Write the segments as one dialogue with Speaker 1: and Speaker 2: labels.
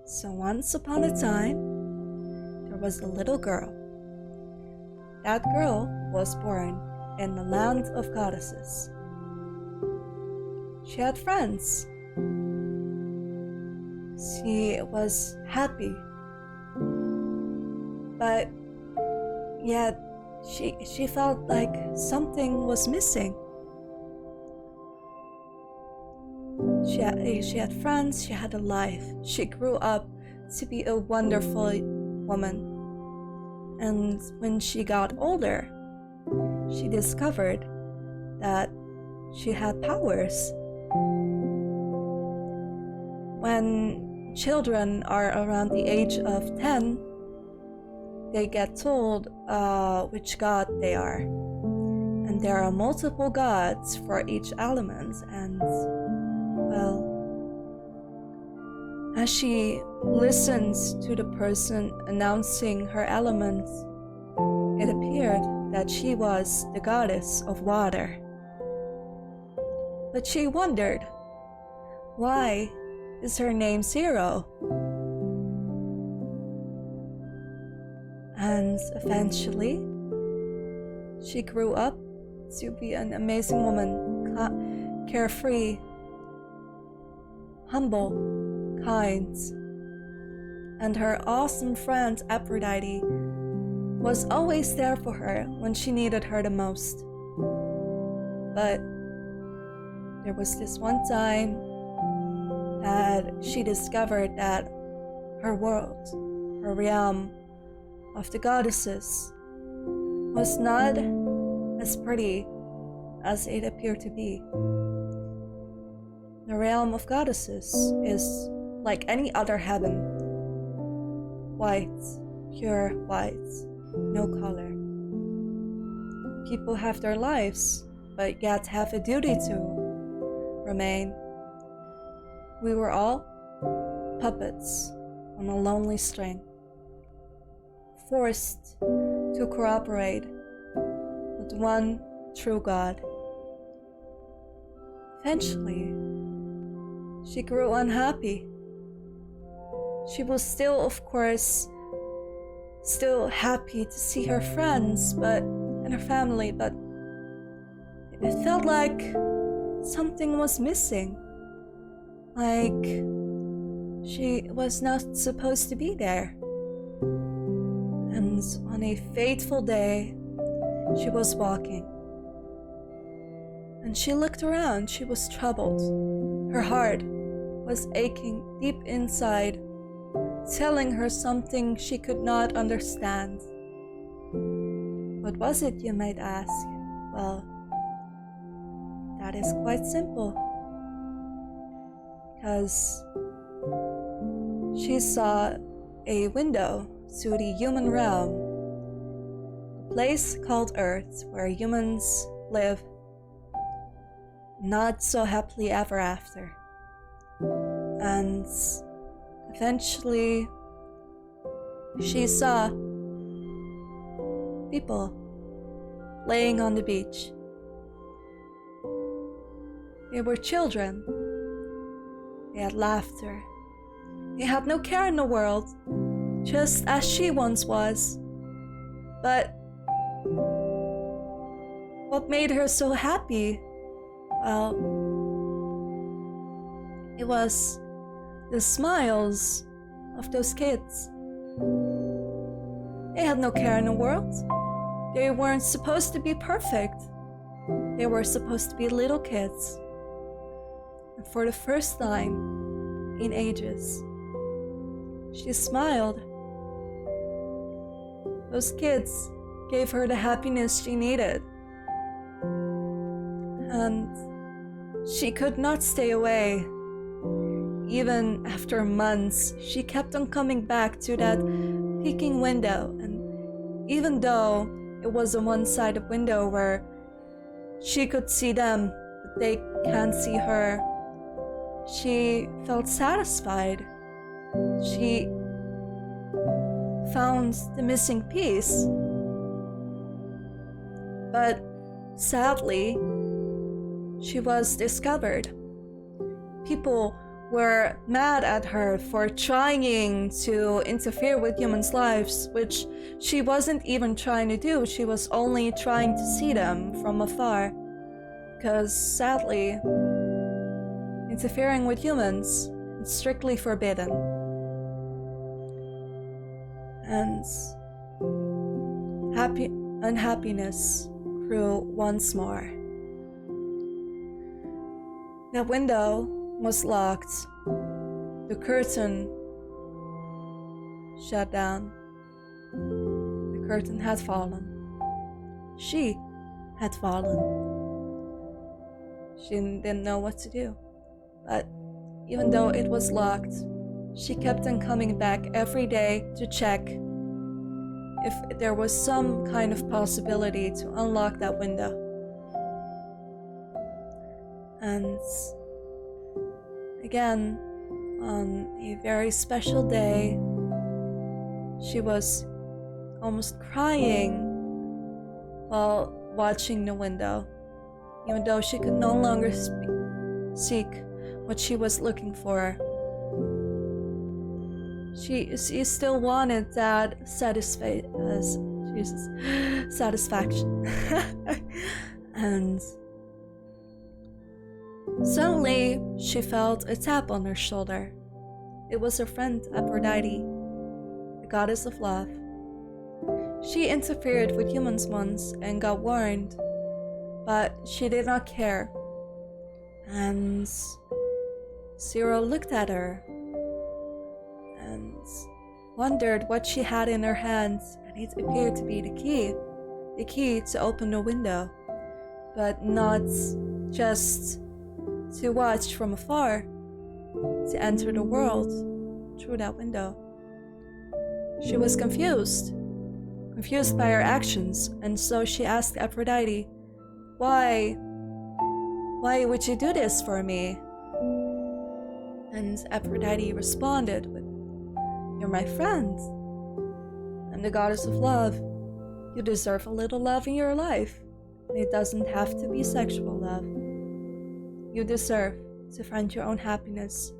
Speaker 1: So once upon a time, there was a little girl. That girl was born in the land of goddesses. She had friends. She was happy. But yet she felt like something was missing. She had friends, she had a life. She grew up to be a wonderful woman. And when she got older, she discovered that she had powers. When children are around the age of 10, they get told which god they are. And there are multiple gods for each element, and well, as she listens to the person announcing her elements, it appeared that she was the goddess of water. But she wondered, why is her name Zero? And eventually, she grew up to be an amazing woman, carefree, humble, kind, and her awesome friend Aphrodite was always there for her when she needed her the most. But there was this one time that she discovered that her world, her realm of the goddesses, was not as pretty as it appeared to be. The realm of goddesses is like any other heaven. White, pure white, no color. People have their lives, but yet have a duty to remain. We were all puppets on a lonely string, forced to cooperate with one true God. Eventually, she grew unhappy. She was still, of course, still happy to see her friends and her family, but it felt like something was missing. Like she was not supposed to be there. And on a fateful day, she was walking. And she looked around. She was troubled. Her heart was aching deep inside, telling her something she could not understand. What was it, you might ask? Well, that is quite simple. Because she saw a window to the human realm, a place called Earth where humans live not so happily ever after. And eventually, she saw people laying on the beach. They were children. They had laughter. They had no care in the world, just as she once was. But what made her so happy? Well, it was the smiles of those kids. They had no care in the world. They weren't supposed to be perfect. They were supposed to be little kids. And for the first time in ages, she smiled. Those kids gave her the happiness she needed. And she could not stay away. Even after months, she kept on coming back to that peeking window, and even though it was a one-sided window where she could see them, but they can't see her, she felt satisfied. She found the missing piece. But sadly, she was discovered. People were mad at her for trying to interfere with humans' lives, which she wasn't even trying to do. She was only trying to see them from afar. Because sadly, interfering with humans is strictly forbidden. And unhappiness grew once more. The window was locked. The curtain shut down. The curtain had fallen. She had fallen. She didn't know what to do. But even though it was locked, she kept on coming back every day to check if there was some kind of possibility to unlock that window. And again, on a very special day, she was almost crying while watching the window, even though she could no longer seek what she was looking for. She still wanted that satisfaction. And suddenly, she felt a tap on her shoulder. It was her friend Aphrodite, the goddess of love. She interfered with humans once and got warned, but she did not care. And Zero looked at her and wondered what she had in her hands, and it appeared to be the key to open the window, but not just to watch from afar, to enter the world through that window. She was confused by her actions, and so she asked Aphrodite, Why would you do this for me? And Aphrodite responded with, You're my friend. I'm the goddess of love. You deserve a little love in your life. And it doesn't have to be sexual love. You deserve to find your own happiness,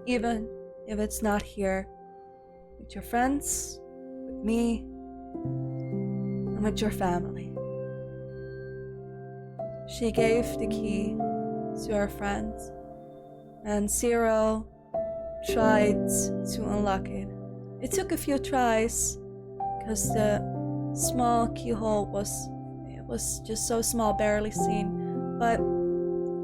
Speaker 1: even if it's not here, with your friends, with me, and with your family. She gave the key to her friend, and Zero tried to unlock it. It took a few tries because the small keyhole was just so small, barely seen, but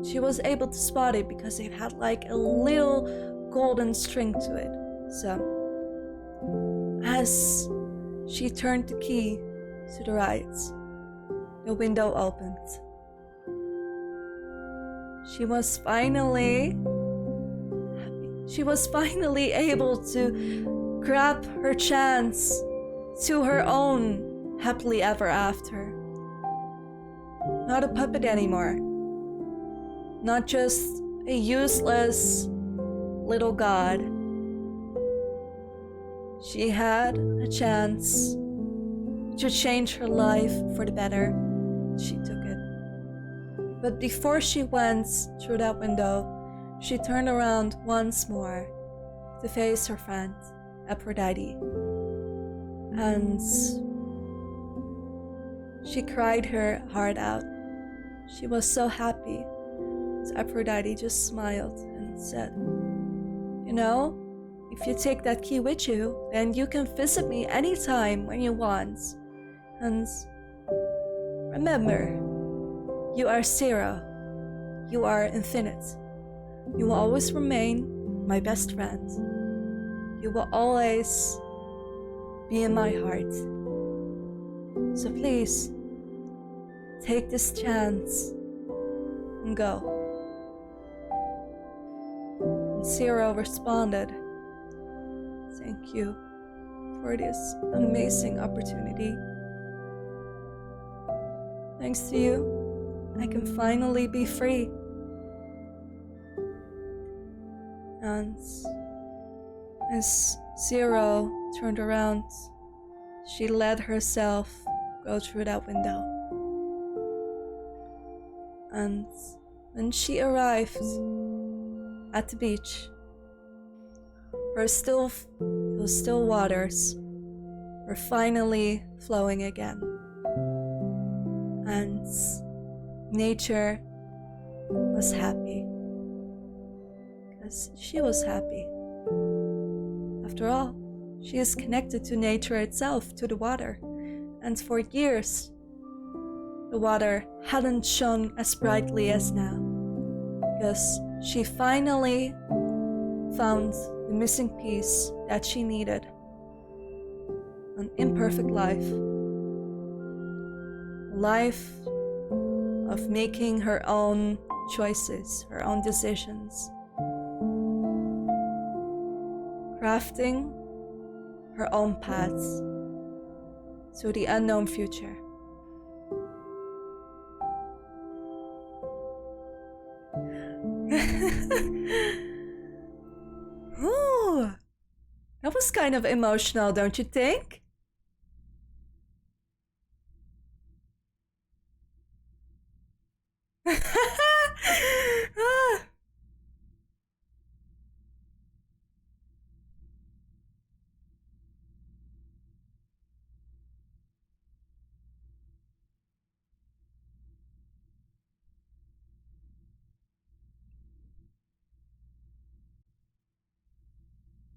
Speaker 1: she was able to spot it because it had like a little golden string to it. So as she turned the key to the right, the window opened. She was finally able to grab her chance to her own happily ever after. Not a puppet anymore. Not just a useless little god. She had a chance to change her life for the better. She took it. But before she went through that window, she turned around once more to face her friend, Aphrodite. And she cried her heart out. She was so happy. So Aphrodite just smiled and said, You know, if you take that key with you, then you can visit me anytime when you want. And remember, you are Zero. You are infinite. You will always remain my best friend. You will always be in my heart. So please, take this chance and go. And Zero responded, Thank you for this amazing opportunity. Thanks to you, I can finally be free. And as Zero turned around, she let herself go through that window. And when she arrived at the beach, those still waters were finally flowing again. And nature was happy. Because she was happy. After all, she is connected to nature itself, to the water. And for years, the water hadn't shone as brightly as now. Because she finally found the missing piece that she needed. An imperfect life. A life of making her own choices, her own decisions. Crafting her own paths to the unknown future. Ooh, that was kind of emotional, don't you think?